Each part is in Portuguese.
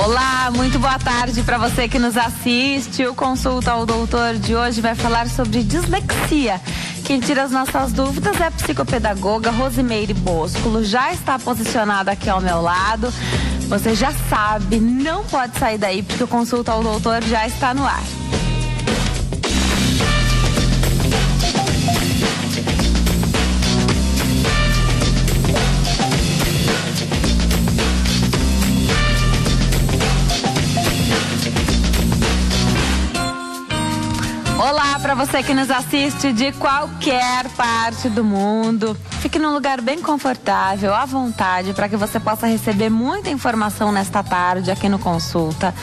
Olá, muito boa tarde para você que nos assiste. O Consulta ao Doutor de hoje vai falar sobre dislexia. Quem tira as nossas dúvidas é a psicopedagoga Rosimeire Boscolo. Já está posicionada aqui ao meu lado. Você já sabe, não pode sair daí porque o Consulta ao Doutor já está no ar. Olá para você que nos assiste de qualquer parte do mundo. Fique num lugar bem confortável, à vontade, para que você possa receber muita informação nesta tarde aqui no Consulta.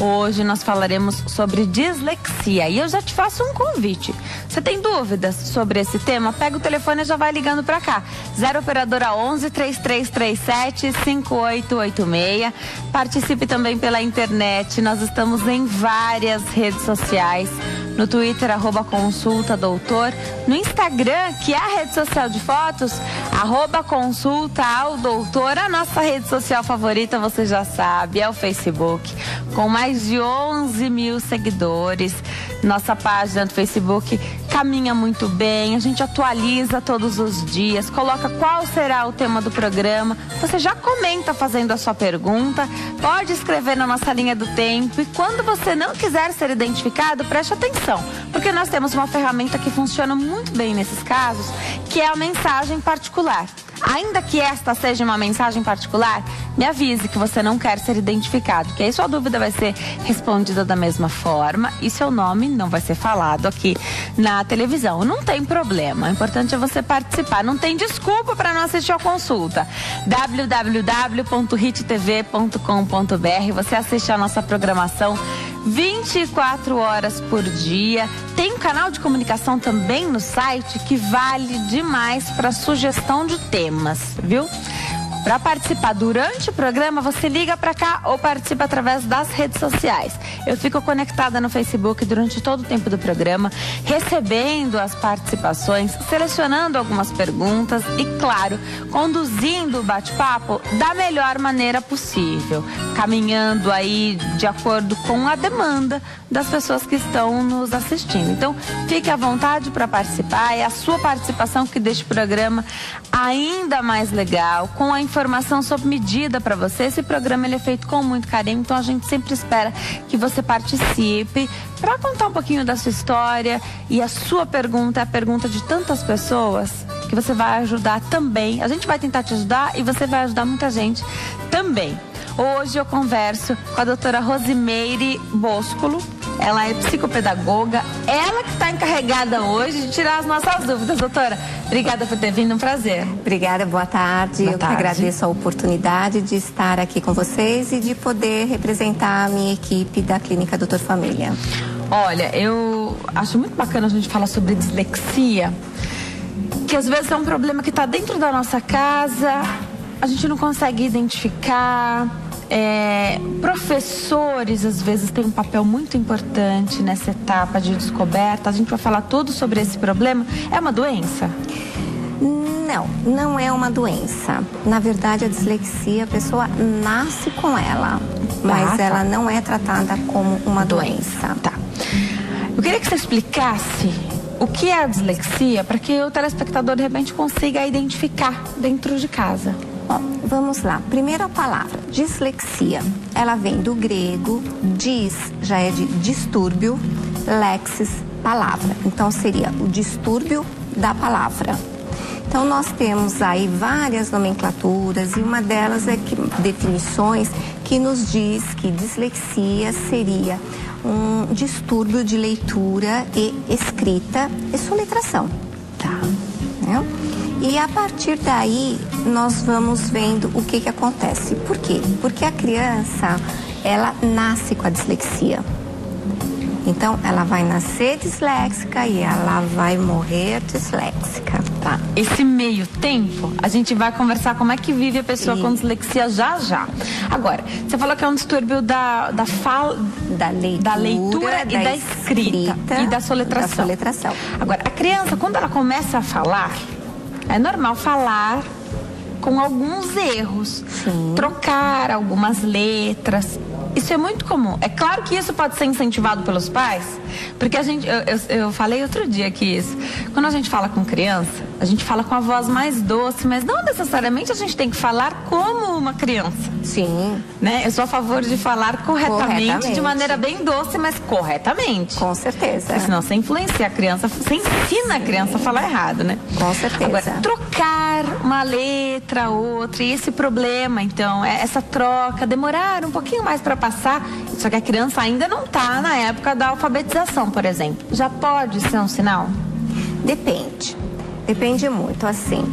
Hoje nós falaremos sobre dislexia e eu já te faço um convite. Você tem dúvidas sobre esse tema? Pega o telefone e já vai ligando para cá. 0 operadora 11 3337 5886. Participe também pela internet. Nós estamos em várias redes sociais. No Twitter, @consultadoutor. No Instagram, que é a rede social de fotos, @consultaaldoutor. A nossa rede social favorita, você já sabe, é o Facebook. Com mais de 11 mil seguidores. Nossa página do Facebook caminha muito bem. A gente atualiza todos os dias. Coloca qual será o tema do programa. Você já comenta fazendo a sua pergunta. Pode escrever na nossa linha do tempo. E quando você não quiser ser identificado, preste atenção. Porque nós temos uma ferramenta que funciona muito bem nesses casos, que é a mensagem particular. Ainda que esta seja uma mensagem particular, me avise que você não quer ser identificado, que aí sua dúvida vai ser respondida da mesma forma e seu nome não vai ser falado aqui na televisão. Não tem problema, o importante é você participar. Não tem desculpa para não assistir a consulta. www.hittv.com.br. Você assiste a nossa programação 24 horas por dia. Tem um canal de comunicação também no site que vale demais para sugestão de temas, viu? Para participar durante o programa, você liga para cá ou participa através das redes sociais. Eu fico conectada no Facebook durante todo o tempo do programa, recebendo as participações, selecionando algumas perguntas e, claro, conduzindo o bate-papo da melhor maneira possível, caminhando aí de acordo com a demanda das pessoas que estão nos assistindo. Então, fique à vontade para participar. É a sua participação que deixa o programa ainda mais legal, com a informação sob medida para você. Esse programa ele é feito com muito carinho, então a gente sempre espera que você participe para contar um pouquinho da sua história. E a sua pergunta é a pergunta de tantas pessoas que você vai ajudar também. A gente vai tentar te ajudar e você vai ajudar muita gente também. Hoje eu converso com a doutora Rosimeire Boscolo. Ela é psicopedagoga, ela que está encarregada hoje de tirar as nossas dúvidas. Doutora, obrigada por ter vindo, um prazer. Obrigada, boa tarde. Boa tarde. Que agradeço a oportunidade de estar aqui com vocês e de poder representar a minha equipe da Clínica Doutor Família. Olha, eu acho muito bacana a gente falar sobre dislexia, que às vezes é um problema que está dentro da nossa casa, a gente não consegue identificar. Professores às vezes têm um papel muito importante nessa etapa de descoberta. A gente vai falar tudo sobre esse problema. É uma doença? Não é uma doença. Na verdade, a dislexia, a pessoa nasce com ela, mas ela não é tratada como uma doença. Tá. Eu queria que você explicasse o que é a dislexia para que o telespectador de repente consiga identificar dentro de casa. Bom, vamos lá. Primeira palavra, dislexia. Ela vem do grego, dis já é de distúrbio, lexis, palavra. Então seria o distúrbio da palavra. Então nós temos aí várias nomenclaturas e uma delas é definições que nos diz que dislexia seria um distúrbio de leitura e escrita e soletração. Tá? E a partir daí, nós vamos vendo o que acontece. Por quê? Porque a criança, ela nasce com a dislexia. Então, ela vai nascer disléxica e ela vai morrer disléxica. Tá. Esse meio tempo, a gente vai conversar como é que vive a pessoa com dislexia já. Agora, você falou que é um distúrbio da leitura e da escrita e da soletração. Agora, a criança, quando ela começa a falar, é normal falar com alguns erros, trocar algumas letras. Isso é muito comum. É claro que isso pode ser incentivado pelos pais, porque eu falei outro dia que isso. Quando a gente fala com criança, a gente fala com a voz mais doce, mas não necessariamente a gente tem que falar como uma criança. Sim. Né? Eu sou a favor de falar corretamente, de maneira bem doce, mas corretamente. Com certeza. Porque senão você influencia a criança, você ensina a criança a falar errado, né? Com certeza. Agora, trocar uma letra, outra, e esse problema, então, essa troca, demorar um pouquinho mais para passar, só que a criança ainda não está na época da alfabetização, por exemplo. Já pode ser um sinal? Depende muito, assim,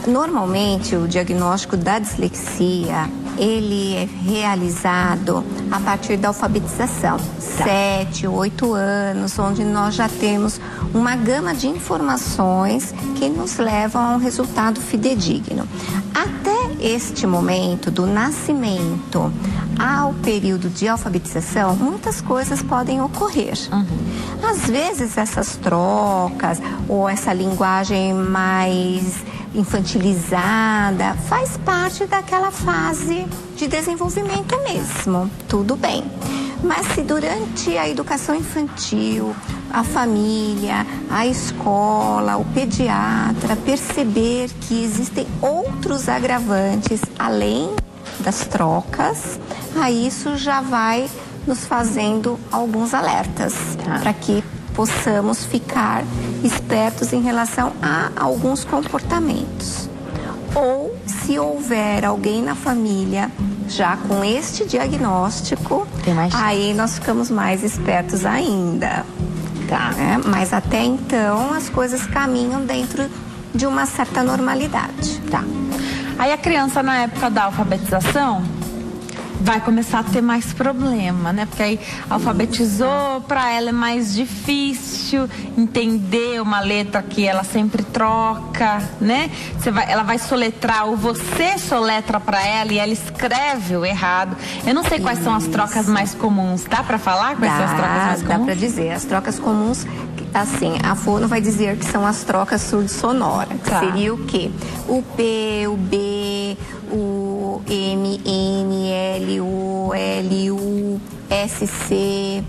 normalmente o diagnóstico da dislexia, ele é realizado a partir da alfabetização, 7, 8 anos, onde nós já temos uma gama de informações que nos levam a um resultado fidedigno. Até este momento do nascimento ao período de alfabetização, muitas coisas podem ocorrer. Às vezes essas trocas ou essa linguagem mais infantilizada faz parte daquela fase de desenvolvimento mesmo, tudo bem. Mas se durante a educação infantil, a família, a escola, o pediatra perceber que existem outros agravantes além das trocas, aí isso já vai nos fazendo alguns alertas para que possamos ficar espertos em relação a alguns comportamentos. Ou se houver alguém na família já com este diagnóstico, aí nós ficamos mais espertos ainda. Mas até então as coisas caminham dentro de uma certa normalidade. Aí a criança na época da alfabetização vai começar a ter mais problema, né? Porque aí alfabetizou, para ela é mais difícil entender uma letra que ela sempre troca, né? Ela vai soletrar, ou você soletra para ela e ela escreve o errado. Eu não sei quais são as trocas mais comuns. Dá para falar quais são as trocas mais comuns? Dá para dizer. As trocas comuns, assim, a fono vai dizer que são as trocas surdo-sonora. Seria o quê? O P, o B, o M, N, L, O, L, U, S, C,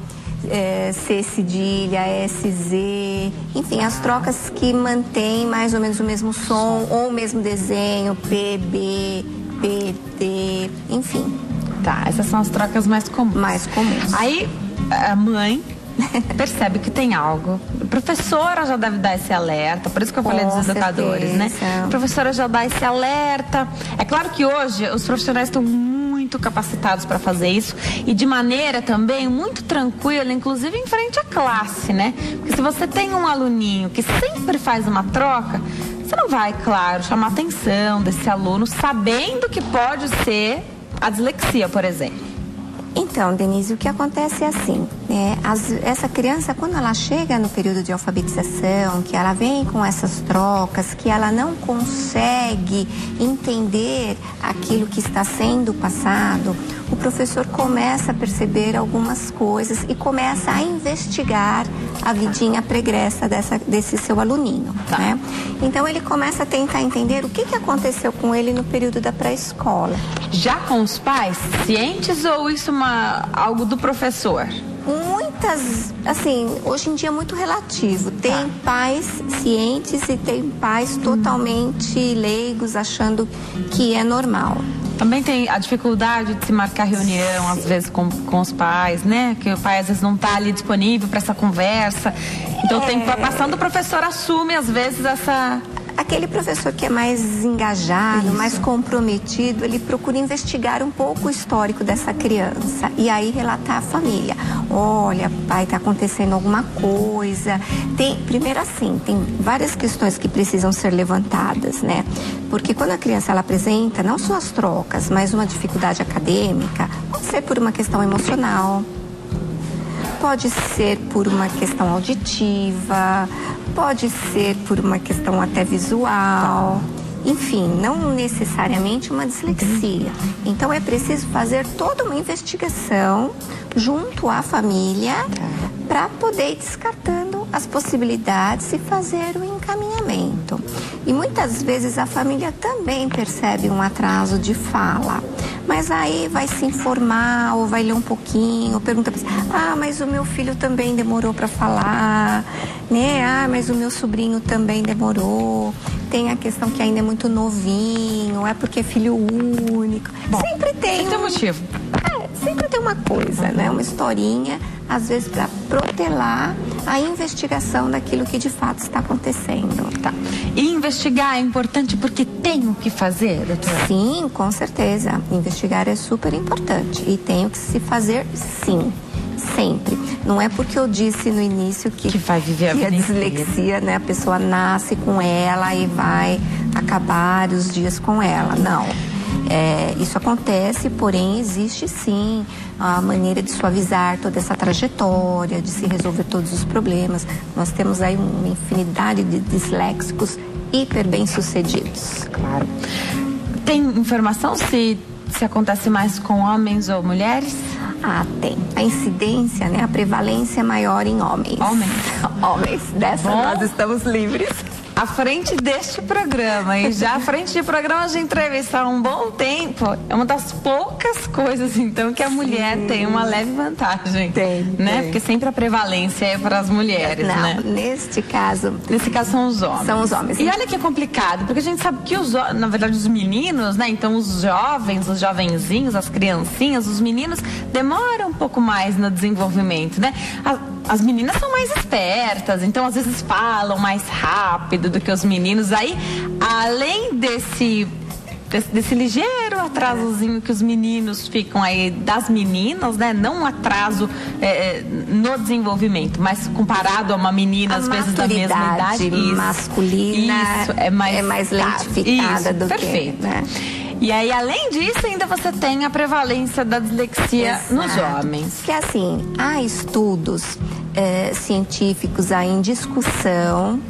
C cedilha, S, Z, enfim, as trocas que mantêm mais ou menos o mesmo som ou o mesmo desenho, P, B, P, T, enfim. Essas são as trocas mais comuns. Aí a mãe percebe que tem algo. A professora já deve dar esse alerta, por isso que eu falei dos educadores, né? A professora já dá esse alerta. É claro que hoje os profissionais estão muito capacitados para fazer isso e de maneira também muito tranquila, inclusive em frente à classe, né? Porque se você tem um aluninho que sempre faz uma troca, você não vai, claro, chamar a atenção desse aluno sabendo que pode ser a dislexia, por exemplo. Então, Denise, o que acontece é assim, essa criança, quando ela chega no período de alfabetização, que ela vem com essas trocas, que ela não consegue entender aquilo que está sendo passado, o professor começa a perceber algumas coisas e começa a investigar a vidinha pregressa desse seu aluninho, né? Então, ele começa a tentar entender o que aconteceu com ele no período da pré-escola. Já com os pais cientes ou isso algo do professor? Muitas, assim, hoje em dia é muito relativo. Tem pais cientes e tem pais totalmente leigos, achando que é normal. Também tem a dificuldade de se marcar reunião, às vezes, com os pais, né? Que o pai, às vezes, não está ali disponível para essa conversa. Então, o tempo vai passando, o professor assume, às vezes, essa... Aquele professor que é mais engajado, mais comprometido, ele procura investigar um pouco o histórico dessa criança e aí relatar à família. Olha, pai, está acontecendo alguma coisa. Primeiro assim, tem várias questões que precisam ser levantadas, né? Porque quando a criança ela apresenta não só as trocas, mas uma dificuldade acadêmica, pode ser por uma questão emocional, pode ser por uma questão auditiva, pode ser por uma questão até visual, enfim, não necessariamente uma dislexia. Então é preciso fazer toda uma investigação junto à família para poder ir descartando as possibilidades e fazer o encaminhamento. E muitas vezes a família também percebe um atraso de fala. Mas aí vai se informar, ou vai ler um pouquinho, ou pergunta pra você, mas o meu filho também demorou para falar, né? Mas o meu sobrinho também demorou. Tem a questão que ainda é muito novinho, é porque é filho único. Bom, sempre tem um motivo. Sempre tem uma coisa, né? Uma historinha, às vezes para protelar a investigação daquilo que de fato está acontecendo. Tá. E investigar é importante porque tem o que fazer, doutora? Sim, com certeza. Investigar é super importante e tem o que se fazer, sim. Sempre. Não é porque eu disse no início que vai viver a vida dislexia, né? A pessoa nasce com ela e vai acabar os dias com ela. Não. Isso acontece, porém existe sim a maneira de suavizar toda essa trajetória, de se resolver todos os problemas. Nós temos aí uma infinidade de disléxicos hiper bem-sucedidos. Claro. Tem informação se acontece mais com homens ou mulheres? Tem. A incidência, né? A prevalência é maior em homens. Homens. Dessa nós estamos livres. À frente deste programa, e já à frente de programas de entrevista há um bom tempo, é uma das poucas coisas, então, que a mulher tem uma leve vantagem. Tem. Porque sempre a prevalência é para as mulheres, né? Neste caso são os homens. São os homens. E olha que é complicado, porque a gente sabe que na verdade, os meninos, né? Então, os jovens, os jovenzinhos, as criancinhas, os meninos demoram um pouco mais no desenvolvimento, né? As meninas são mais espertas, então às vezes falam mais rápido do que os meninos. Aí, além desse ligeiro atrasozinho que os meninos ficam aí das meninas, né? Não um atraso no desenvolvimento, mas comparado a uma menina, às vezes da mesma idade. Masculina é mais lentificada do perfeito. que... Né? E aí, além disso, ainda você tem a prevalência da dislexia nos homens. Que assim, há estudos científicos aí em discussão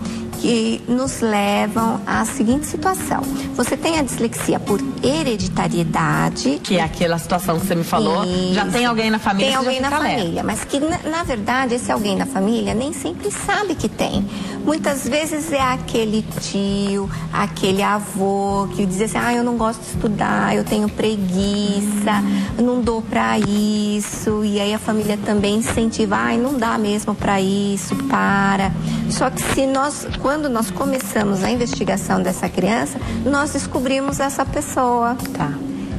que nos levam à seguinte situação. Você tem a dislexia por hereditariedade. Que é aquela situação que você me falou. Isso. Já tem alguém na família. Tem alguém na família, mas que na verdade esse alguém na família nem sempre sabe que tem. Muitas vezes é aquele tio, aquele avô que diz assim, eu não gosto de estudar, eu tenho preguiça, não dou pra isso. E aí a família também incentiva, não dá mesmo pra isso, para. Só que quando nós começamos a investigação dessa criança, nós descobrimos essa pessoa. Tá.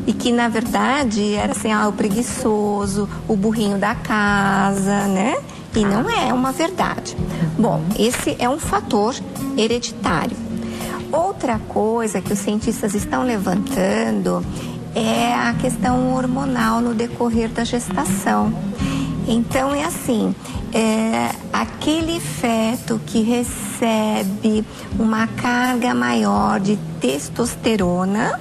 E que, na verdade, era assim, o preguiçoso, o burrinho da casa, né? E não é uma verdade. Bom, esse é um fator hereditário. Outra coisa que os cientistas estão levantando é a questão hormonal no decorrer da gestação. Então, é assim, aquele feto que recebe uma carga maior de testosterona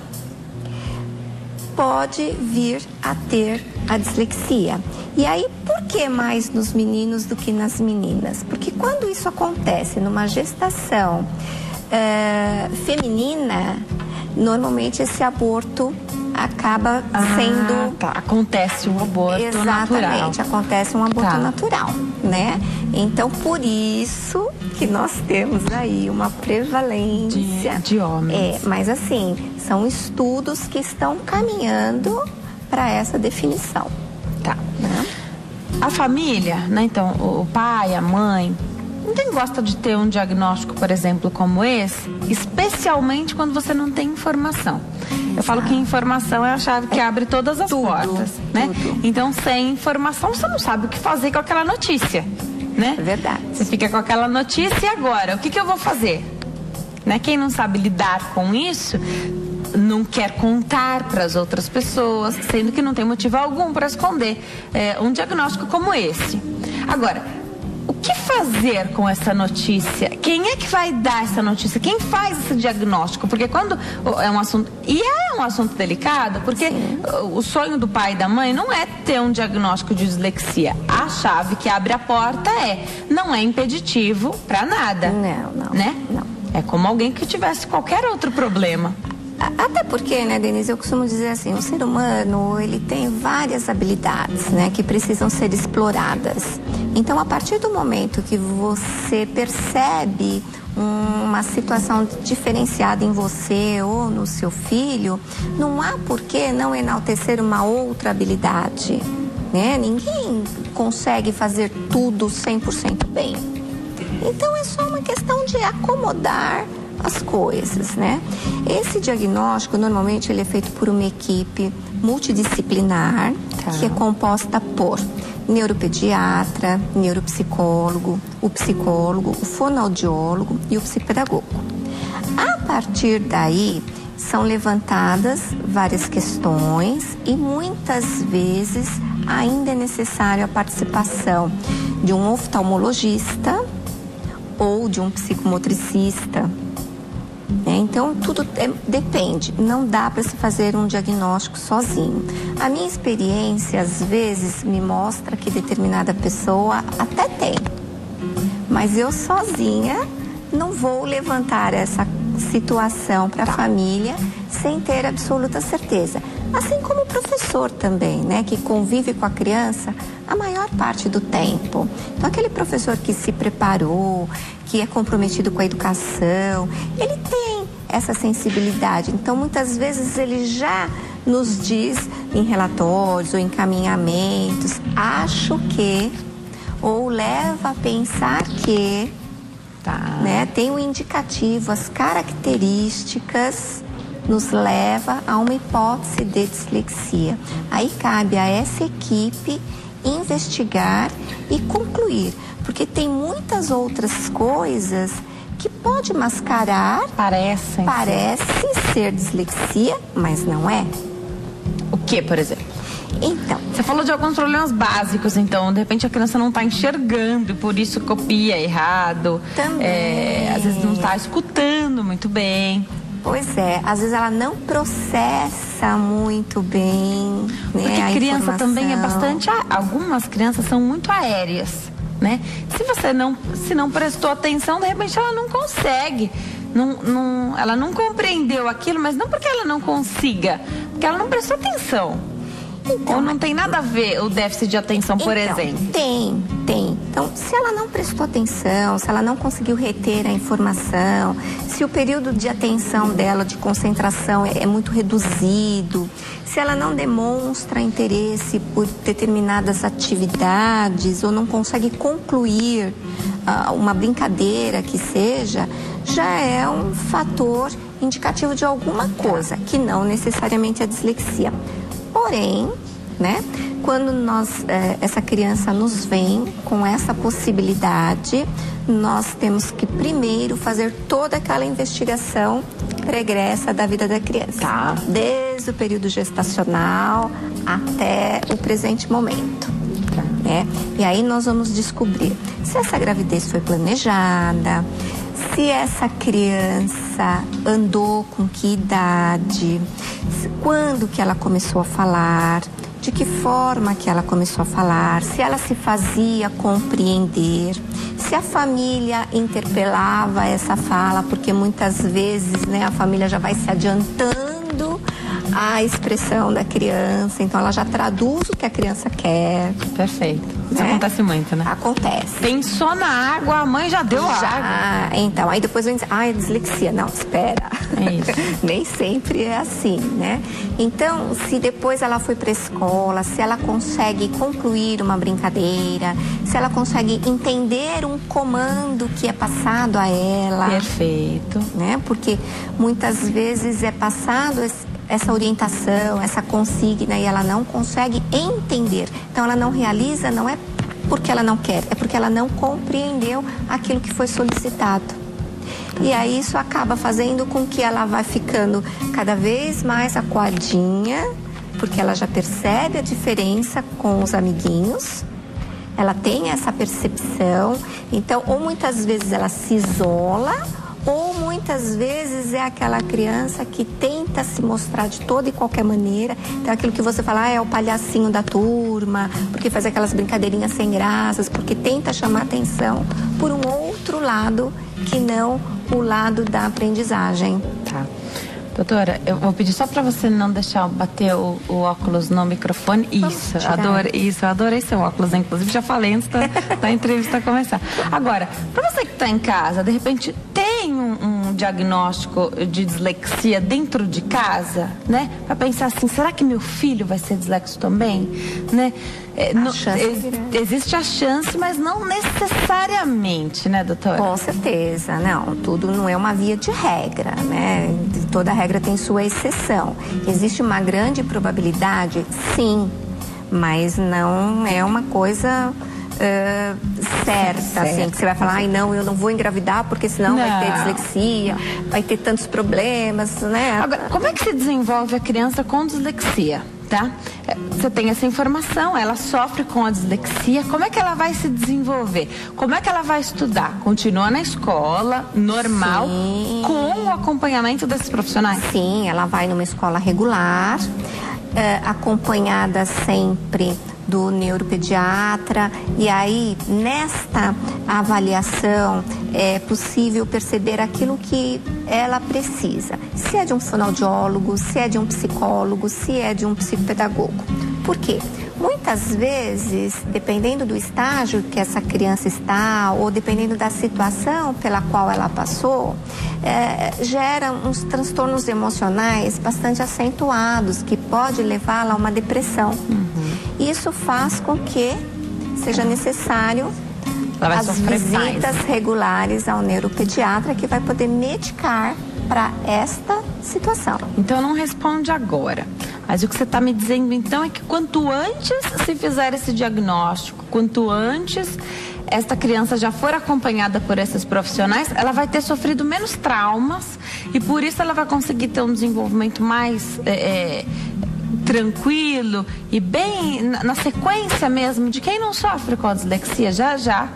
pode vir a ter a dislexia. E aí, por que mais nos meninos do que nas meninas? Porque quando isso acontece numa gestação feminina, normalmente esse aborto acaba sendo... Acontece um aborto natural. Exatamente, acontece um aborto natural, né? Então, por isso que nós temos aí uma prevalência... De homens. Mas assim, são estudos que estão caminhando para essa definição. Tá. Né? A família, né? Então, o pai, a mãe... Ninguém gosta de ter um diagnóstico, por exemplo, como esse, especialmente quando você não tem informação. Eu falo que informação é a chave que abre todas as portas, né? Então, sem informação, você não sabe o que fazer com aquela notícia, né? É verdade. Você fica com aquela notícia e agora? O que eu vou fazer? Né? Quem não sabe lidar com isso, não quer contar para as outras pessoas, sendo que não tem motivo algum para esconder um diagnóstico como esse. Agora, o que fazer com essa notícia? Quem é que vai dar essa notícia? Quem faz esse diagnóstico? Porque quando é um assunto... E é um assunto delicado, porque o sonho do pai e da mãe não é ter um diagnóstico de dislexia. A chave que abre a porta não é impeditivo para nada. Não. Né? Não. É como alguém que tivesse qualquer outro problema. Até porque, né, Denise, eu costumo dizer assim, o ser humano, ele tem várias habilidades, né, que precisam ser exploradas. Então, a partir do momento que você percebe uma situação diferenciada em você ou no seu filho, não há por que não enaltecer uma outra habilidade, né? Ninguém consegue fazer tudo 100% bem. Então é só uma questão de acomodar as coisas, né? Esse diagnóstico, normalmente, ele é feito por uma equipe multidisciplinar, que é composta por neuropediatra, neuropsicólogo, o psicólogo, o fonoaudiólogo e o psicopedagogo. A partir daí, são levantadas várias questões e muitas vezes ainda é necessário a participação de um oftalmologista ou de um psicomotricista. Então, tudo depende, não dá para se fazer um diagnóstico sozinho. A minha experiência, às vezes, me mostra que determinada pessoa até tem, mas eu sozinha não vou levantar essa situação para a família sem ter absoluta certeza. Assim como o professor também, né, que convive com a criança a maior parte do tempo. Então, aquele professor que se preparou, que é comprometido com a educação, ele tem essa sensibilidade. Então, muitas vezes, ele já nos diz em relatórios ou encaminhamentos, acho que, ou leva a pensar que, né, tem um indicativo, as características nos leva a uma hipótese de dislexia. Aí cabe a essa equipe investigar e concluir, porque tem muitas outras coisas que pode mascarar, parece ser dislexia, mas não é. O que, por exemplo? Então, você falou de alguns problemas básicos, então, de repente a criança não está enxergando, por isso copia errado. Também. Às vezes não está escutando muito bem. Pois é, às vezes ela não processa muito bem, né, porque a criança informação. também é bastante... Algumas crianças são muito aéreas, né? Se não prestou atenção, de repente ela não consegue. Ela não compreendeu aquilo, mas não porque ela não consiga, porque ela não prestou atenção. Então, ou não tem nada a ver o déficit de atenção, por exemplo? Tem. Então, se ela não prestou atenção, se ela não conseguiu reter a informação, se o período de atenção dela, de concentração, é muito reduzido, se ela não demonstra interesse por determinadas atividades ou não consegue concluir uma brincadeira que seja, já é um fator indicativo de alguma coisa, que não necessariamente é dislexia. Porém, né, quando essa criança nos vem com essa possibilidade, nós temos que primeiro fazer toda aquela investigação pregressa da vida da criança, desde o período gestacional até o presente momento. Né? E aí nós vamos descobrir se essa gravidez foi planejada, se essa criança andou com que idade, quando que ela começou a falar, de que forma que ela começou a falar, se ela se fazia compreender, se a família interpelava essa fala, porque muitas vezes, né, a família já vai se adiantando a expressão da criança, então ela já traduz o que a criança quer. Perfeito. Isso acontece muito, né? Acontece. Pensou na água, a mãe já deu a água. Então, aí depois vem dizer, é dislexia. Não, espera. É isso. Nem sempre é assim, né? Então, se depois ela foi para a escola, se ela consegue concluir uma brincadeira, se ela consegue entender um comando que é passado a ela. Perfeito. Né? Porque muitas vezes é passado essa orientação, essa consigna e ela não consegue entender. Então ela não realiza, não é porque ela não quer, é porque ela não compreendeu aquilo que foi solicitado. E aí isso acaba fazendo com que ela vá ficando cada vez mais acuadinha, porque ela já percebe a diferença com os amiguinhos, ela tem essa percepção, então ou muitas vezes ela se isola, ou muitas vezes é aquela criança que tenta se mostrar de toda e qualquer maneira. Então aquilo que você fala, é o palhacinho da turma, porque faz aquelas brincadeirinhas sem graças, porque tenta chamar atenção por um outro lado que não o lado da aprendizagem. Tá. Doutora, eu vou pedir só para você não deixar bater o óculos no microfone. Isso, eu adorei seu óculos, inclusive já falei antes da entrevista começar. Agora, para você que está em casa, de repente tem diagnóstico de dislexia dentro de casa, né? Para pensar assim, será que meu filho vai ser dislexo também, né? Existe a chance, mas não necessariamente, né, doutora? Com certeza, não, tudo não é uma via de regra, né? Toda regra tem sua exceção. Existe uma grande probabilidade, sim, mas não é uma coisa certa, assim, que você vai falar, ai não, eu não vou engravidar porque senão vai ter dislexia, vai ter tantos problemas, né? Agora, como é que se desenvolve a criança com dislexia? Tá? Você tem essa informação, ela sofre com a dislexia, como é que ela vai se desenvolver? Como é que ela vai estudar? Continua na escola, normal, sim, com o acompanhamento desses profissionais? Sim, ela vai numa escola regular, acompanhada sempre do neuropediatra, e aí nesta avaliação é possível perceber aquilo que ela precisa, se é de um fonoaudiólogo, se é de um psicólogo, se é de um psicopedagogo. Por quê? Muitas vezes, dependendo do estágio que essa criança está ou dependendo da situação pela qual ela passou, gera uns transtornos emocionais bastante acentuados que pode levá-la a uma depressão. Isso faz com que seja necessário as visitas regulares ao neuropediatra, que vai poder medicar para esta situação. Então não responde agora, mas o que você está me dizendo então é que quanto antes se fizer esse diagnóstico, quanto antes esta criança já for acompanhada por esses profissionais, ela vai ter sofrido menos traumas e por isso ela vai conseguir ter um desenvolvimento mais tranquilo e bem na sequência mesmo de quem não sofre com a dislexia. Já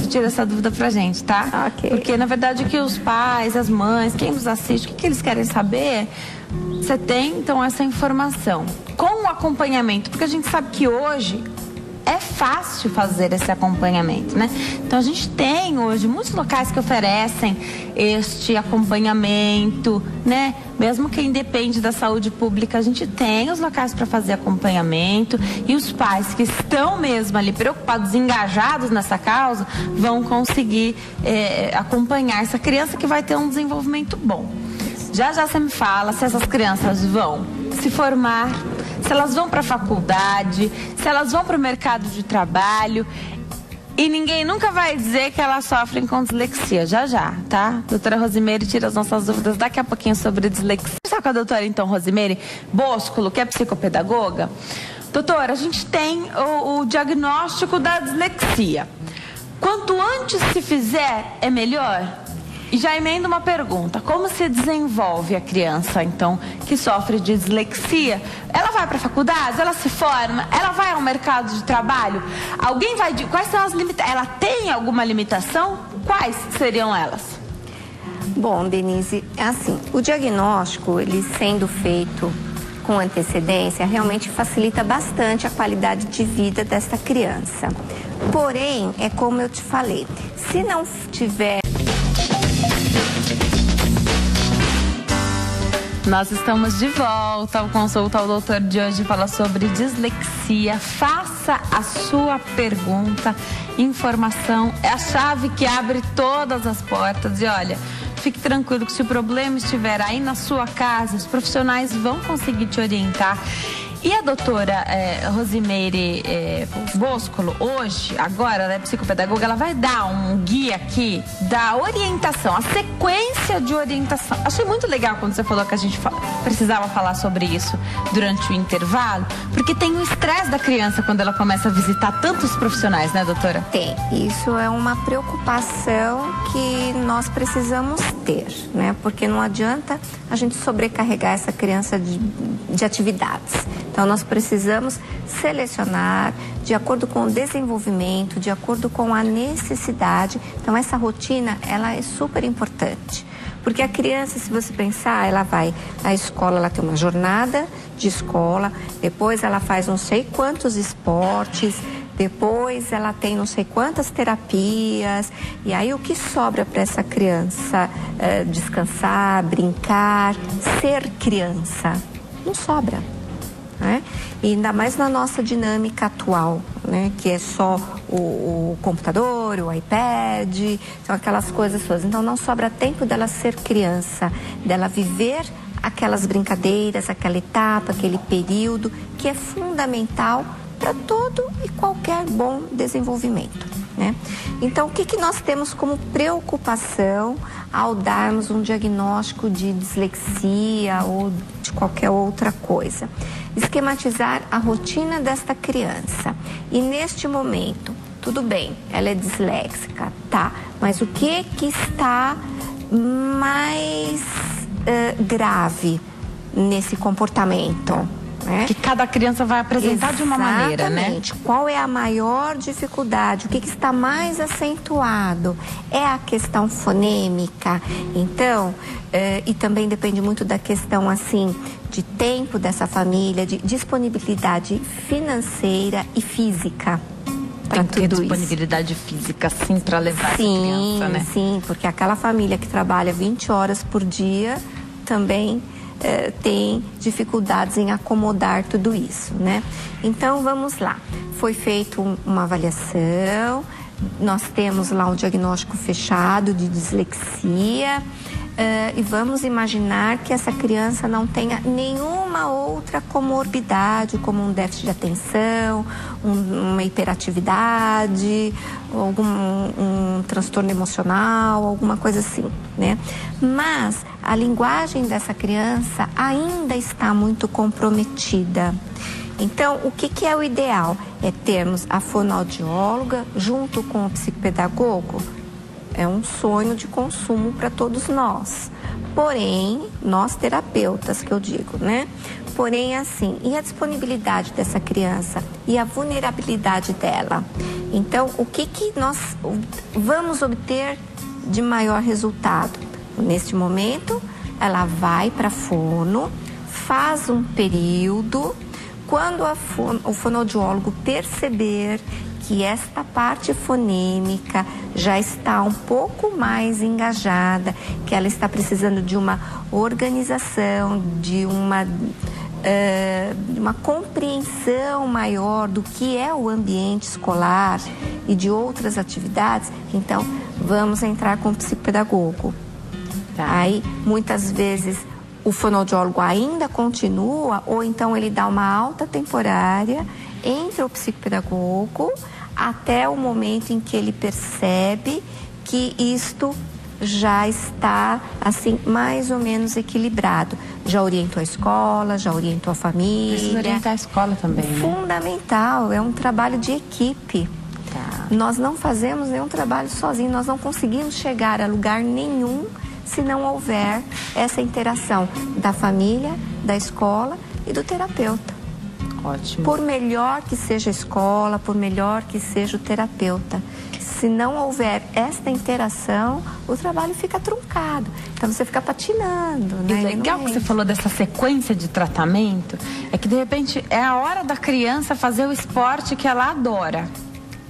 tira essa dúvida pra gente, tá? Okay. Porque na verdade que os pais, as mães, quem nos assiste, o que eles querem saber, você tem então essa informação com o acompanhamento, porque a gente sabe que hoje é fácil fazer esse acompanhamento, né? Então a gente tem hoje muitos locais que oferecem este acompanhamento, né? Mesmo quem depende da saúde pública, a gente tem os locais para fazer acompanhamento e os pais que estão mesmo ali preocupados, engajados nessa causa, vão conseguir acompanhar essa criança que vai ter um desenvolvimento bom. Já você me fala se essas crianças vão se formar, se elas vão para a faculdade, se elas vão para o mercado de trabalho. E ninguém nunca vai dizer que elas sofrem com dislexia. Já, tá? Doutora Rosimeire tira as nossas dúvidas daqui a pouquinho sobre dislexia. Vamos começar com a doutora, então, Rosimeire Boscolo, que é psicopedagoga. Doutora, a gente tem o diagnóstico da dislexia. Quanto antes se fizer, é melhor? E já emendo uma pergunta, como se desenvolve a criança, então, que sofre de dislexia? Ela vai para a faculdade, ela se forma, ela vai ao mercado de trabalho? Alguém vai... Quais são as limitações? Ela tem alguma limitação? Quais seriam elas? Bom, Denise, é assim, o diagnóstico, ele sendo feito com antecedência, realmente facilita bastante a qualidade de vida dessa criança. Porém, é como eu te falei, se não tiver... Nós estamos de volta ao Consulta ao Doutor de hoje, fala sobre dislexia. Faça a sua pergunta, informação é a chave que abre todas as portas. E olha, fique tranquilo que se o problema estiver aí na sua casa, os profissionais vão conseguir te orientar. E a doutora Rosimeire Boscolo, hoje, agora, ela é psicopedagoga, ela vai dar um guia aqui da orientação, a sequência de orientação. Achei muito legal quando você falou que a gente precisava falar sobre isso durante o intervalo, porque tem o estresse da criança quando ela começa a visitar tantos profissionais, né, doutora? Tem. Isso é uma preocupação que nós precisamos ter, né? Porque não adianta a gente sobrecarregar essa criança de atividades. Então, nós precisamos selecionar de acordo com o desenvolvimento, de acordo com a necessidade. Então, essa rotina, ela é super importante. Porque a criança, se você pensar, ela vai à escola, ela tem uma jornada de escola, depois ela faz não sei quantos esportes, depois ela tem não sei quantas terapias, e aí o que sobra para essa criança descansar, brincar, ser criança? Não sobra. né? E ainda mais na nossa dinâmica atual, né? Que é só o computador, o iPad, são aquelas coisas todas. Então não sobra tempo dela ser criança, dela viver aquelas brincadeiras, aquela etapa, aquele período que é fundamental para todo e qualquer bom desenvolvimento, né? Então, o que nós temos como preocupação ao darmos um diagnóstico de dislexia ou de qualquer outra coisa? Esquematizar a rotina desta criança. E neste momento, tudo bem, ela é disléxica, tá? Mas o que está mais grave nesse comportamento? Que cada criança vai apresentar de uma maneira, né? Exatamente. Qual é a maior dificuldade? O que está mais acentuado? É a questão fonêmica. Então, e também depende muito da questão, assim, de tempo dessa família, de disponibilidade financeira e física. Tem que ter disponibilidade física, sim, para levar essa criança, né? Sim, porque aquela família que trabalha 20 horas por dia também tem dificuldades em acomodar tudo isso, né? Então, vamos lá. Foi feita uma avaliação, nós temos lá um diagnóstico fechado de dislexia, e vamos imaginar que essa criança não tenha nenhuma outra comorbidade, como um déficit de atenção, uma hiperatividade, um transtorno emocional, alguma coisa assim, né? Mas a linguagem dessa criança ainda está muito comprometida. Então, o que é o ideal? É termos a fonoaudióloga junto com o psicopedagogo. É um sonho de consumo para todos nós. Porém, nós terapeutas, que eu digo, né? Porém, assim, e a disponibilidade dessa criança? E a vulnerabilidade dela? Então, o que nós vamos obter de maior resultado? Neste momento, ela vai para a fono, faz um período. Quando o fonoaudiólogo perceber que esta parte fonêmica já está um pouco mais engajada, que ela está precisando de uma organização, de uma compreensão maior do que é o ambiente escolar e de outras atividades, então vamos entrar com o psicopedagogo. Tá. Aí, muitas vezes, o fonoaudiólogo ainda continua, ou então ele dá uma alta temporária, entra o psicopedagogo, até o momento em que ele percebe que isto já está, assim, mais ou menos equilibrado. Já orientou a escola, já orientou a família. Precisa orientar a escola também, né? Fundamental, é um trabalho de equipe. Tá. Nós não fazemos nenhum trabalho sozinho, nós não conseguimos chegar a lugar nenhum se não houver essa interação da família, da escola e do terapeuta. Ótimo. Por melhor que seja a escola, por melhor que seja o terapeuta, se não houver esta interação, o trabalho fica truncado. Então você fica patinando, né? E legal que você falou dessa sequência de tratamento, é que de repente é a hora da criança fazer o esporte que ela adora.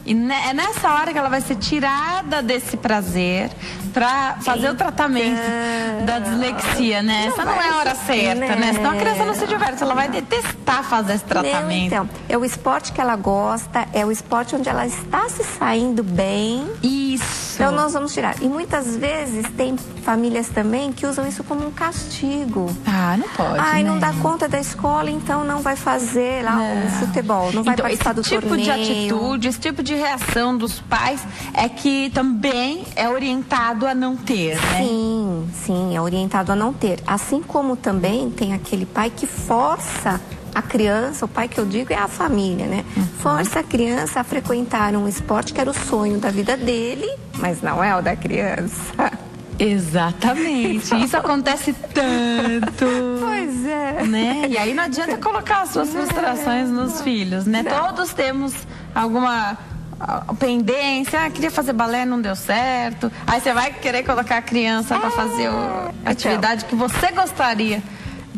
E é nessa hora que ela vai ser tirada desse prazer para fazer o tratamento da dislexia, né? Essa não é a hora certa, né? Senão a criança não se diverte, ela vai detestar fazer esse tratamento. Então, é o esporte que ela gosta, é o esporte onde ela está se saindo bem. Isso. Então nós vamos tirar. E muitas vezes tem famílias também que usam isso como um castigo. Ah, não pode, Ai, né? não dá conta da escola, então não vai fazer lá o futebol, não vai participar do torneio. Esse tipo de atitude, esse tipo de reação dos pais é que também é orientado a não ter, né? Sim, é orientado a não ter. Assim como também tem aquele pai que força a criança, o pai que eu digo é a família, né? Força a criança a frequentar um esporte que era o sonho da vida dele, mas não é o da criança. Exatamente, isso acontece tanto. Pois é. Né? E aí não adianta colocar as suas frustrações nos filhos, né? Não. Todos temos alguma pendência, queria fazer balé, não deu certo. Aí você vai querer colocar a criança para fazer a atividade que você gostaria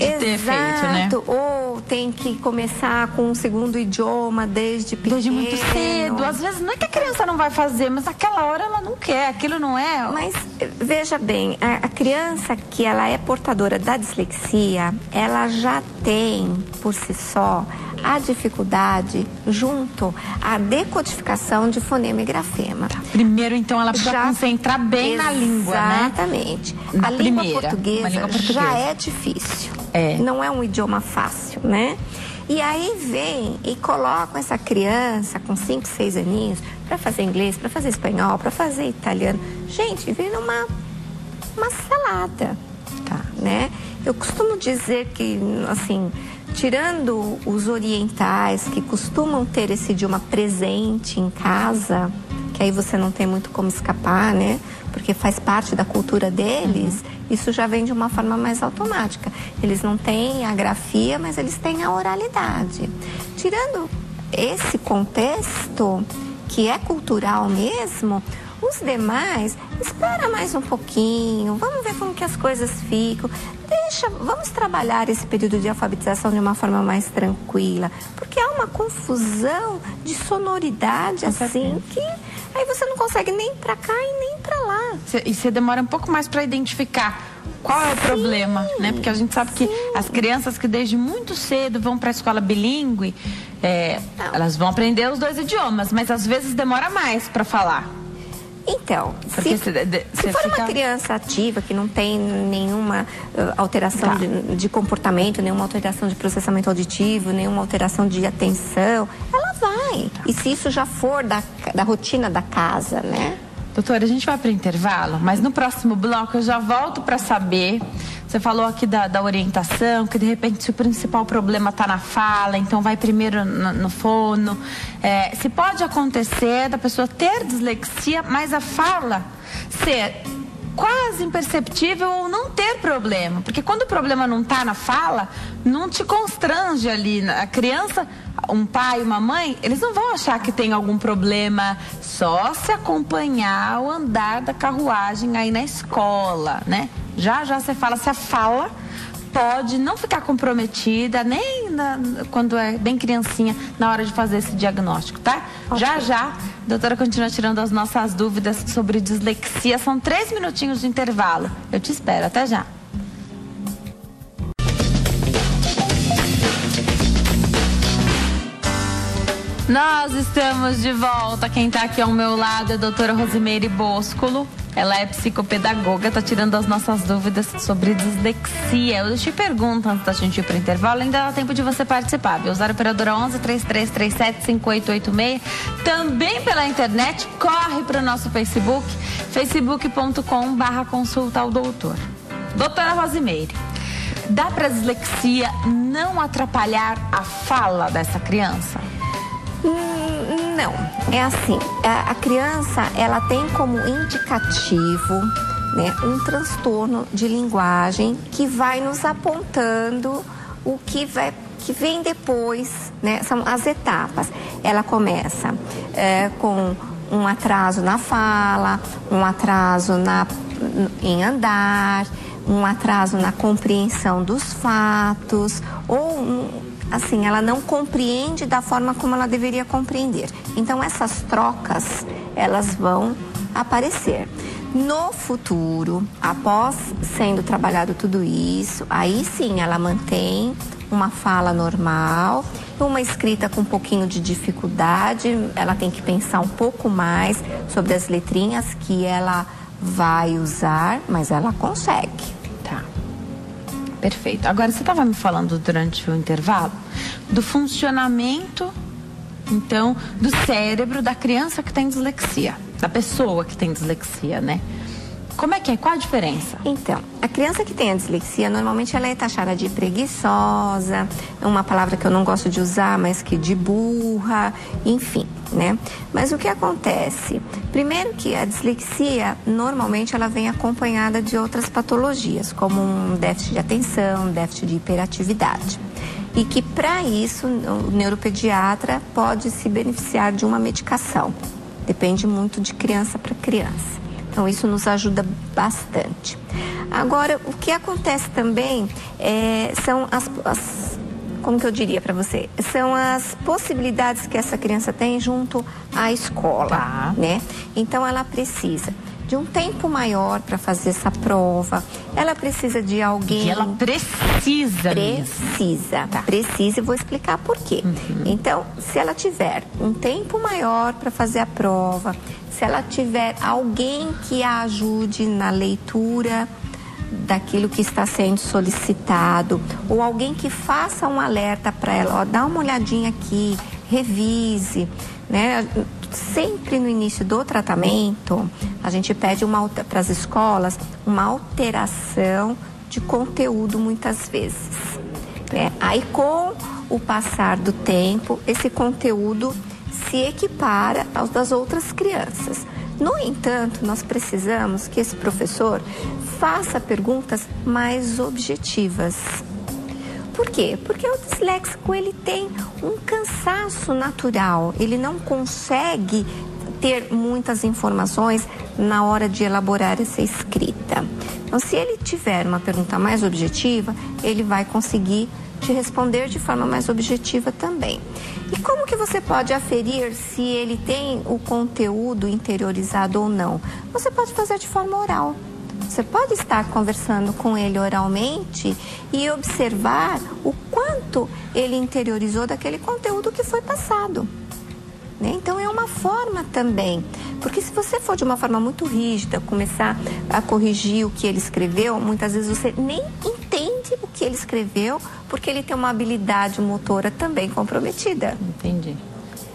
ter feito, né? Ou tem que começar com um segundo idioma desde pequeno. Desde muito cedo. Às vezes não é que a criança não vai fazer, mas naquela hora ela não quer, aquilo não é... Mas veja bem, a criança que ela é portadora da dislexia, ela já tem, por si só, a dificuldade junto à decodificação de fonema e grafema. Primeiro, então, ela precisa concentrar bem na língua, né? Exatamente. A língua portuguesa já é difícil. Não é um idioma fácil, né? E aí vem e colocam essa criança com 5, 6 aninhos para fazer inglês, para fazer espanhol, para fazer italiano. Gente, vira uma salada, né? Eu costumo dizer que, assim, tirando os orientais que costumam ter esse idioma presente em casa, que aí você não tem muito como escapar, né? Porque faz parte da cultura deles, isso já vem de uma forma mais automática. Eles não têm a grafia, mas eles têm a oralidade. Tirando esse contexto, que é cultural mesmo, os demais, espera mais um pouquinho, vamos ver como que as coisas ficam. Vamos trabalhar esse período de alfabetização de uma forma mais tranquila, porque há uma confusão de sonoridade, assim, que aí você não consegue nem pra cá e nem pra lá. E você demora um pouco mais para identificar qual é o problema, né? Porque a gente sabe que as crianças que desde muito cedo vão para a escola bilíngue, elas vão aprender os 2 idiomas, mas às vezes demora mais para falar. Então, se for uma criança ativa, que não tem nenhuma alteração de comportamento, nenhuma alteração de processamento auditivo, nenhuma alteração de atenção, ela vai. E se isso já for da rotina da casa, né? Doutora, a gente vai para o intervalo, mas no próximo bloco eu já volto para saber. Você falou aqui da orientação, que de repente se o principal problema está na fala, então vai primeiro no fono. Se pode acontecer da pessoa ter dislexia, mas a fala ser quase imperceptível ou não ter problema. Porque quando o problema não está na fala, não te constrange ali. A criança, um pai, uma mãe, eles não vão achar que tem algum problema, só se acompanhar o andar da carruagem aí na escola, né? Já já você fala, se a fala pode não ficar comprometida, nem quando é bem criancinha, na hora de fazer esse diagnóstico, tá? Okay. Já, a doutora continua tirando as nossas dúvidas sobre dislexia. São 3 minutinhos de intervalo. Eu te espero, até já. Nós estamos de volta. Quem está aqui ao meu lado é a doutora Rosimeire Boscolo. Ela é psicopedagoga, está tirando as nossas dúvidas sobre dislexia. Eu deixei pergunta antes da gente ir para o intervalo, ainda dá tempo de você participar. Viu? Usar a operadora 11-3337-5886. Também pela internet, corre para o nosso Facebook, facebook.com/consulta ao doutor. Doutora Rosimeire, dá para a dislexia não atrapalhar a fala dessa criança? Não, é assim, a criança, ela tem como indicativo, né, um transtorno de linguagem que vai nos apontando o que vem depois, né, são as etapas. Ela começa com um atraso na fala, um atraso em andar, um atraso na compreensão dos fatos, ou assim, ela não compreende da forma como ela deveria compreender. Então, essas trocas, elas vão aparecer. No futuro, após sendo trabalhado tudo isso, aí sim ela mantém uma fala normal, uma escrita com um pouquinho de dificuldade, ela tem que pensar um pouco mais sobre as letrinhas que ela vai usar, mas ela consegue. Perfeito. Agora, você estava me falando durante o intervalo do funcionamento, então, do cérebro da criança que tem dislexia, da pessoa que tem dislexia, né? Como é que é? Qual a diferença? Então, a criança que tem a dislexia, normalmente ela é taxada de preguiçosa, é uma palavra que eu não gosto de usar, mas que de burra, enfim, né? Mas o que acontece? Primeiro que a dislexia, normalmente ela vem acompanhada de outras patologias, como um déficit de atenção, déficit de hiperatividade. E que para isso, o neuropediatra pode se beneficiar de uma medicação. Depende muito de criança para criança. Então, isso nos ajuda bastante. Agora, o que acontece também são como que eu diria para você? São as possibilidades que essa criança tem junto à escola, né? Então, ela precisa de um tempo maior para fazer essa prova. Ela precisa de alguém... E ela precisa Precisa, e vou explicar por quê. Então, se ela tiver um tempo maior para fazer a prova, se ela tiver alguém que a ajude na leitura daquilo que está sendo solicitado, ou alguém que faça um alerta para ela, ó, dá uma olhadinha aqui, revise, né? Sempre no início do tratamento, a gente pede para as escolas uma alteração de conteúdo muitas vezes, né? Aí, com o passar do tempo, esse conteúdo se equipara aos das outras crianças. No entanto, nós precisamos que esse professor faça perguntas mais objetivas. Por quê? Porque o disléxico, ele tem um cansaço natural, ele não consegue ter muitas informações na hora de elaborar essa escrita. Então, se ele tiver uma pergunta mais objetiva, ele vai conseguir te responder de forma mais objetiva também. E como que você pode aferir se ele tem o conteúdo interiorizado ou não? Você pode fazer de forma oral. Você pode estar conversando com ele oralmente e observar o quanto ele interiorizou daquele conteúdo que foi passado, né? Então, é uma forma também. Porque se você for de uma forma muito rígida, começar a corrigir o que ele escreveu, muitas vezes você nem entende o que ele escreveu, porque ele tem uma habilidade motora também comprometida. Entendi.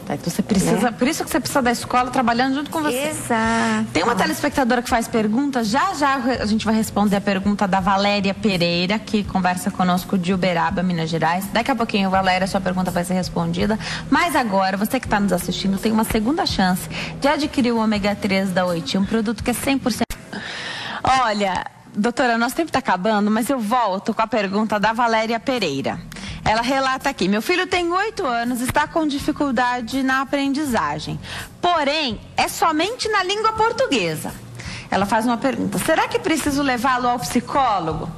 Tá, então você precisa, né? Por isso que você precisa da escola trabalhando junto com você. Exato. Tem uma telespectadora que faz pergunta, já a gente vai responder a pergunta da Valéria Pereira, que conversa conosco de Uberaba, Minas Gerais. Daqui a pouquinho, Valéria, sua pergunta vai ser respondida. Mas agora, você que está nos assistindo, tem uma segunda chance de adquirir o ômega 3 da Oiti, um produto que é 100%... Olha, doutora, nosso tempo está acabando, mas eu volto com a pergunta da Valéria Pereira. Ela relata aqui: meu filho tem 8 anos, está com dificuldade na aprendizagem, porém é somente na língua portuguesa. Ela faz uma pergunta: será que preciso levá-lo ao psicólogo?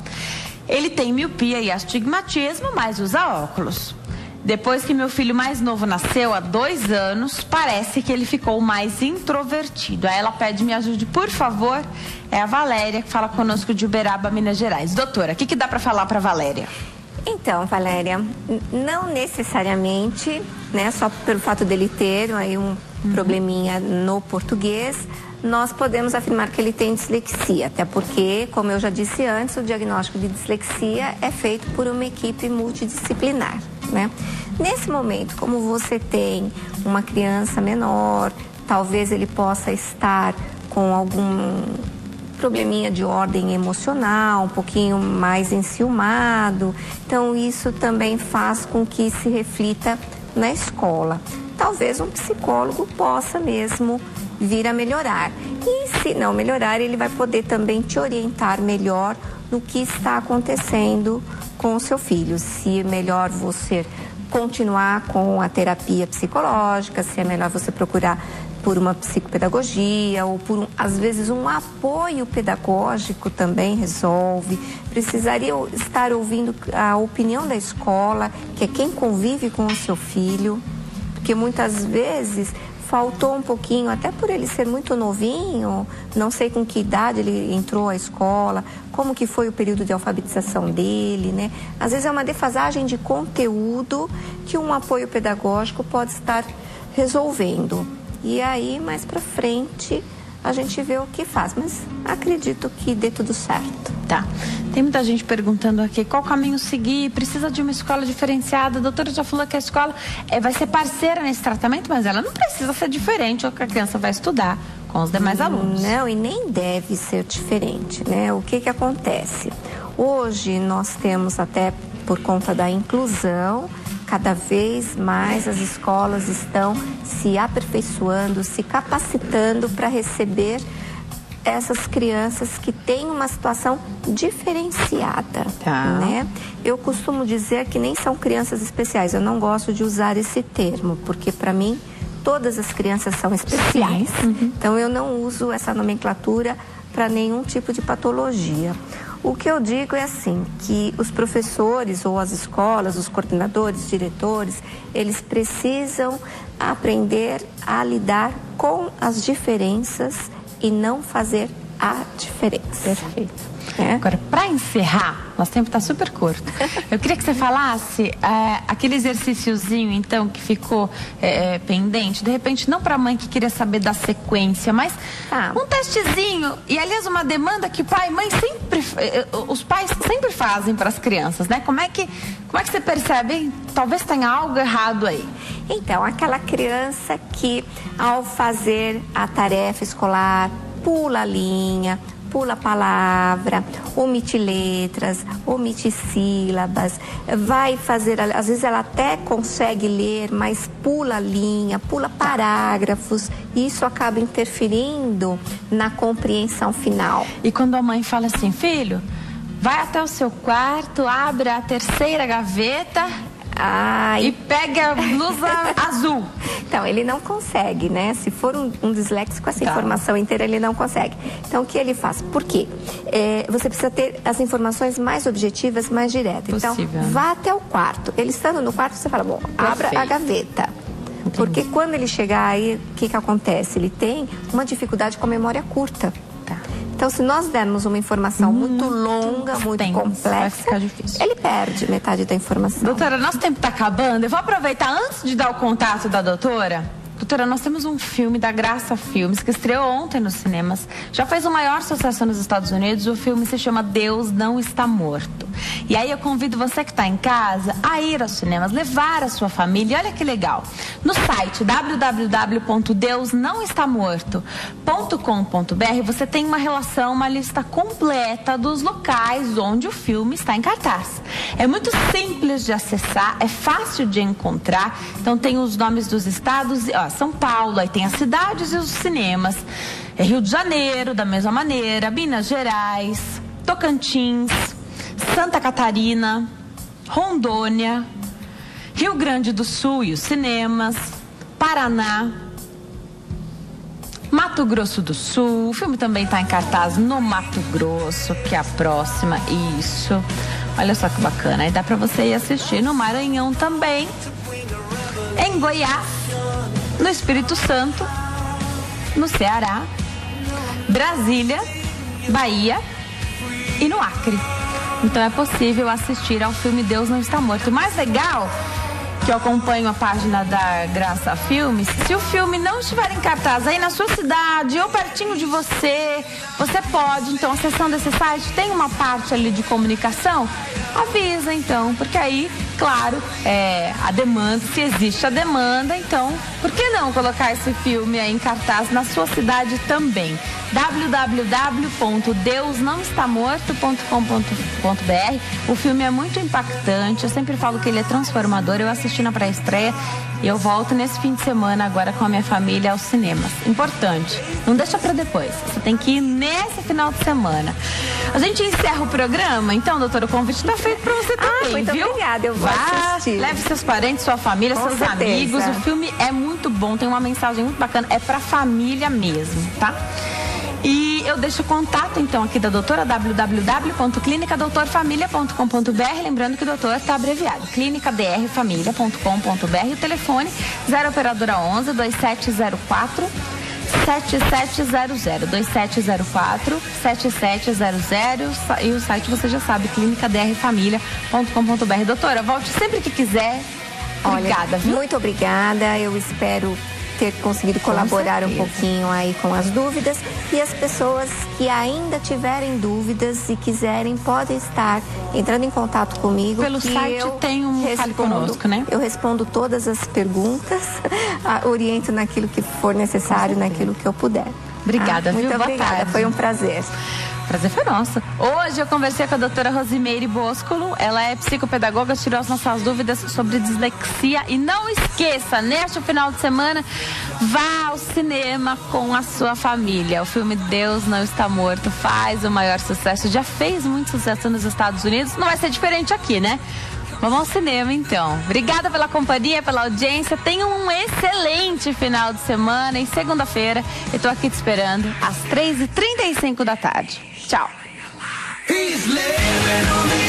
Ele tem miopia e astigmatismo, mas usa óculos. Depois que meu filho mais novo nasceu, há 2 anos, parece que ele ficou mais introvertido. Aí ela pede me ajude, por favor. É a Valéria, que fala conosco de Uberaba, Minas Gerais. Doutora, o que dá para falar para a Valéria? Então, Valéria, não necessariamente, né, só pelo fato dele ter aí um probleminha no português, nós podemos afirmar que ele tem dislexia, até porque, como eu já disse antes, o diagnóstico de dislexia é feito por uma equipe multidisciplinar, né? Nesse momento, como você tem uma criança menor, talvez ele possa estar com algum probleminha de ordem emocional, um pouquinho mais enciumado. Então, isso também faz com que se reflita na escola. Talvez um psicólogo possa mesmo vir a melhorar. E se não melhorar, ele vai poder também te orientar melhor no que está acontecendo com o seu filho. Se é melhor você continuar com a terapia psicológica, se é melhor você procurar por uma psicopedagogia ou por, às vezes, um apoio pedagógico também resolve. Precisaria estar ouvindo a opinião da escola, que é quem convive com o seu filho, porque muitas vezes faltou um pouquinho, até por ele ser muito novinho, não sei com que idade ele entrou à escola, como que foi o período de alfabetização dele, né? Às vezes é uma defasagem de conteúdo que um apoio pedagógico pode estar resolvendo. E aí, mais pra frente, a gente vê o que faz. Mas acredito que dê tudo certo. Tá. Tem muita gente perguntando aqui qual caminho seguir, precisa de uma escola diferenciada. A doutora já falou que a escola vai ser parceira nesse tratamento, mas ela não precisa ser diferente, ou que a criança vai estudar com os demais alunos. Não, e nem deve ser diferente, né? O que acontece? Hoje nós temos, até por conta da inclusão, cada vez mais as escolas estão se aperfeiçoando, se capacitando para receber essas crianças que têm uma situação diferenciada, né? Eu costumo dizer que nem são crianças especiais. Eu não gosto de usar esse termo, porque para mim todas as crianças são especiais. Então eu não uso essa nomenclatura para nenhum tipo de patologia. O que eu digo é assim, que os professores ou as escolas, os coordenadores, diretores, eles precisam aprender a lidar com as diferenças e não fazer a diferença. Perfeito. Agora, para encerrar, nosso tempo está super curto. Eu queria que você falasse aquele exercíciozinho, então, que ficou pendente. De repente, não para a mãe que queria saber da sequência, mas um testezinho. E, aliás, uma demanda que pai e mãe sempre... os pais sempre fazem para as crianças, né? Como é que você percebe? Hein? Talvez tenha algo errado aí. Então, aquela criança que, ao fazer a tarefa escolar, pula a linha, pula a palavra, omite letras, omite sílabas, vai fazer, às vezes ela até consegue ler, mas pula a linha, pula parágrafos, e isso acaba interferindo na compreensão final. E quando a mãe fala assim, filho, vai até o seu quarto, abre a terceira gaveta e pega a blusa azul. Então, ele não consegue, né? Se for um disléxico, essa informação inteira ele não consegue. Então, o que ele faz? Por quê? Você precisa ter as informações mais objetivas, mais diretas. Possível. Então, vá até o quarto. Ele estando no quarto, você fala, bom, abra a gaveta. Entendi. Porque quando ele chegar aí, o que acontece? Ele tem uma dificuldade com a memória curta. Então, se nós dermos uma informação muito longa, muito complexa, ele perde metade da informação. Doutora, nosso tempo está acabando. Eu vou aproveitar antes de dar o contato da doutora. Doutora, nós temos um filme da Graça Filmes que estreou ontem nos cinemas. Já fez o maior sucesso nos Estados Unidos. O filme se chama Deus Não Está Morto. E aí eu convido você que está em casa a ir aos cinemas, levar a sua família. E olha que legal. No site www.deusnãoestamorto.com.br você tem uma lista completa dos locais onde o filme está em cartaz. É muito simples de acessar, é fácil de encontrar. Então tem os nomes dos estados, São Paulo, aí tem as cidades e os cinemas. Rio de Janeiro, da mesma maneira, Minas Gerais, Tocantins, Santa Catarina, Rondônia, Rio Grande do Sul e os cinemas, Paraná, Mato Grosso do Sul. O filme também está em cartaz no Mato Grosso, que é a próxima. Isso. Olha só que bacana. Aí dá para você ir assistir no Maranhão também, em Goiás, no Espírito Santo, no Ceará, Brasília, Bahia e no Acre. Então é possível assistir ao filme Deus Não Está Morto. O mais legal, que eu acompanho a página da Graça Filmes, se o filme não estiver em cartaz aí na sua cidade ou pertinho de você, você pode, então, acessando esse site, tem uma parte ali de comunicação, avisa então, porque aí, claro, a demanda, se existe a demanda, então, por que não colocar esse filme aí em cartaz na sua cidade também? www.deusnãoestamorto.com.br. O filme é muito impactante, eu sempre falo que ele é transformador. Eu assisti na pré-estreia e eu volto nesse fim de semana agora com a minha família aos cinemas. Importante, não deixa pra depois, você tem que ir nesse final de semana. A gente encerra o programa, então, doutora, o convite tá feito pra você também, muito viu? Obrigada, eu vou assistir. Leve seus parentes, sua família, com seus certeza. amigos. O filme é muito bom, tem uma mensagem muito bacana, é pra família mesmo, tá? E eu deixo o contato, então, aqui da doutora, www.clinicadoutorfamilia.com.br. Lembrando que o doutor está abreviado, clinicadrfamilia.com.br. O telefone 0 operadora 11 2704 7700 2704 7700. E o site você já sabe, clinicadrfamilia.com.br. Doutora, volte sempre que quiser. Obrigada, viu? Muito obrigada. Eu espero ter conseguido colaborar um pouquinho aí com as dúvidas, e as pessoas que ainda tiverem dúvidas e quiserem podem estar entrando em contato comigo. Pelo site tem um Fale Conosco, né? Eu respondo todas as perguntas, oriento naquilo que for necessário, naquilo que eu puder. Obrigada, viu? Muito Boa obrigada, tarde. foi um prazer. Prazer foi nosso. Hoje eu conversei com a doutora Rosimeire Boscolo. Ela é psicopedagoga, tirou as nossas dúvidas sobre dislexia. E não esqueça, neste final de semana, vá ao cinema com a sua família. O filme Deus Não Está Morto faz o maior sucesso. Já fez muito sucesso nos Estados Unidos. Não vai ser diferente aqui, né? Vamos ao cinema, então. Obrigada pela companhia, pela audiência. Tenha um excelente final de semana. E segunda-feira eu tô aqui te esperando às 3h35 da tarde. Tchau. He's living on the